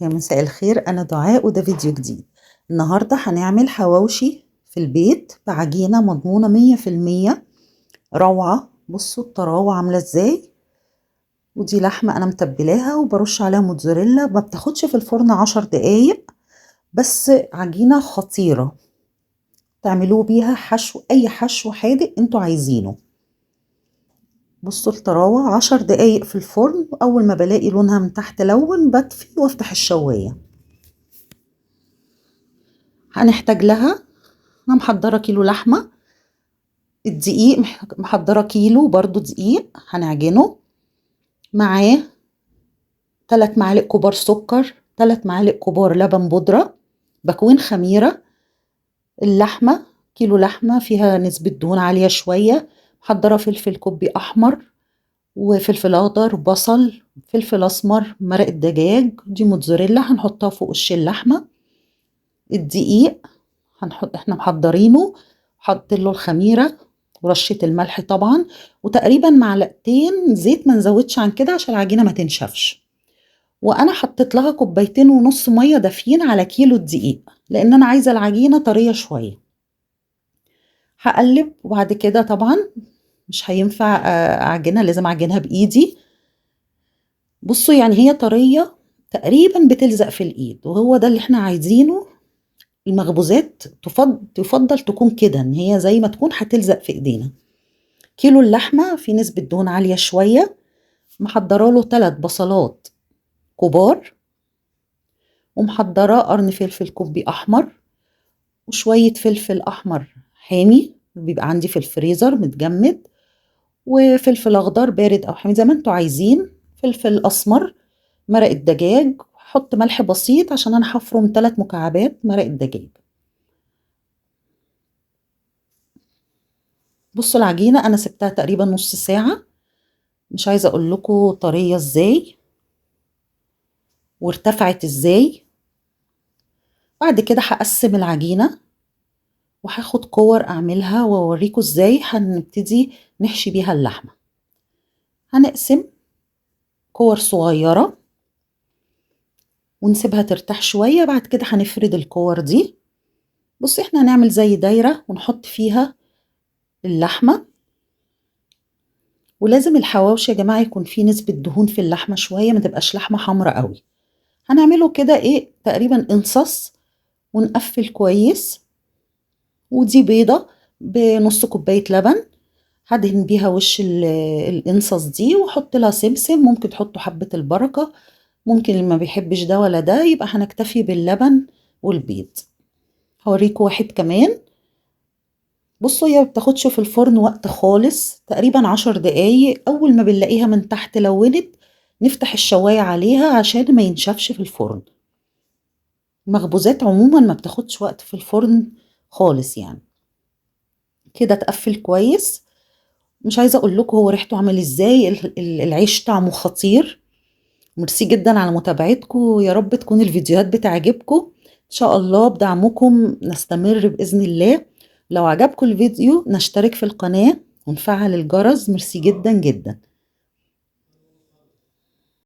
يا مساء الخير، أنا دعاء وده فيديو جديد. النهاردة هنعمل حواوشي في البيت بعجينة مضمونة 100%. روعة. بصوا الطراوة عاملة ازاي. ودي لحمة أنا متبلاها وبرش عليها موتزاريلا، ما بتاخدش في الفرن 10 دقايق، بس عجينة خطيرة. تعملوه بيها حشو، أي حشو حادق انتوا عايزينه. بصوا الطراوة 10 دقايق في الفرن، أول ما بلاقي لونها من تحت لون بطفي وافتح الشواية. هنحتاج لها، انا محضرة كيلو لحمة. الدقيق محضرة كيلو برضو دقيق هنعجنه معاه 3 معالق كبار سكر، 3 معالق كبار لبن بودرة، بكوين خميرة. اللحمة كيلو لحمة فيها نسبة دهون عالية شوية. محضرة فلفل كوبي أحمر وفلفل أخضر، بصل، فلفل أسمر، مرق الدجاج، دي موتزاريلا هنحطها فوق وش اللحمة. الدقيق احنا محضرينه، حط له الخميرة ورشة الملح طبعا، وتقريبا معلقتين زيت، ما نزودش عن كده عشان العجينة ما تنشفش. وانا حطيت لها 2.5 كوباية مية دافيين على كيلو الدقيق، لان انا عايزة العجينة طرية شوية. هقلب، وبعد كده طبعا مش هينفع اعجنها، لازم اعجنها بايدي. بصوا يعني هي طرية تقريبا بتلزق في الايد، وهو ده اللي احنا عايزينه. المخبوزات تفضل تكون كده، ان هي زي ما تكون هتلزق في ايدينا. كيلو اللحمة في نسبة دهون عالية شوية. محضرة له 3 بصلات كبار، ومحضرة قرن فلفل كوبي أحمر، وشوية فلفل أحمر حامي بيبقى عندي في الفريزر متجمد، وفلفل أخضر بارد أو حامي زي ما انتوا عايزين، فلفل أسمر، مرق الدجاج. حط ملح بسيط عشان أنا هفرم 3 مكعبات مرق الدجاج. بصوا العجينة أنا سبتها تقريبا نص ساعة، مش عايزة أقول لكم طرية ازاي وارتفعت ازاي. بعد كده هقسم العجينة وهاخد كور اعملها واوريكم ازاي هنبتدي نحشي بيها اللحمة. هنقسم كور صغيرة ونسيبها ترتاح شوية، بعد كده هنفرد الكور دي. بص احنا هنعمل زي دايرة ونحط فيها اللحمة. ولازم الحواوشي يا جماعة يكون فيه نسبة دهون في اللحمة شوية، ما تبقاش لحمة حمراء قوي. هنعمله كده ايه تقريبا انصص ونقفل كويس. ودي بيضة بنص كوباية لبن، هدهن بيها وش القنصص دي، واحط لها سمسم، ممكن تحطوا حبة البركة، ممكن اللي ما بيحبش ده ولا ده، يبقى هنكتفي باللبن والبيض. هوريكم واحد كمان. بصوا هي بتاخدش في الفرن وقت خالص، تقريبا 10 دقايق. اول ما بنلاقيها من تحت لونت نفتح الشواية عليها عشان ما ينشفش في الفرن. المخبوزات عموما ما بتاخدش وقت في الفرن خالص يعني. كده تقفل كويس. مش عايزة اقول لكم هو ريحته عامل ازاي، العيش طعمه خطير. ميرسي جدا على متابعتكم، يا رب تكون الفيديوهات بتعجبكم. ان شاء الله بدعمكم نستمر بإذن الله. لو عجبكم الفيديو نشترك في القناة ونفعل الجرس. ميرسي جدا جدا.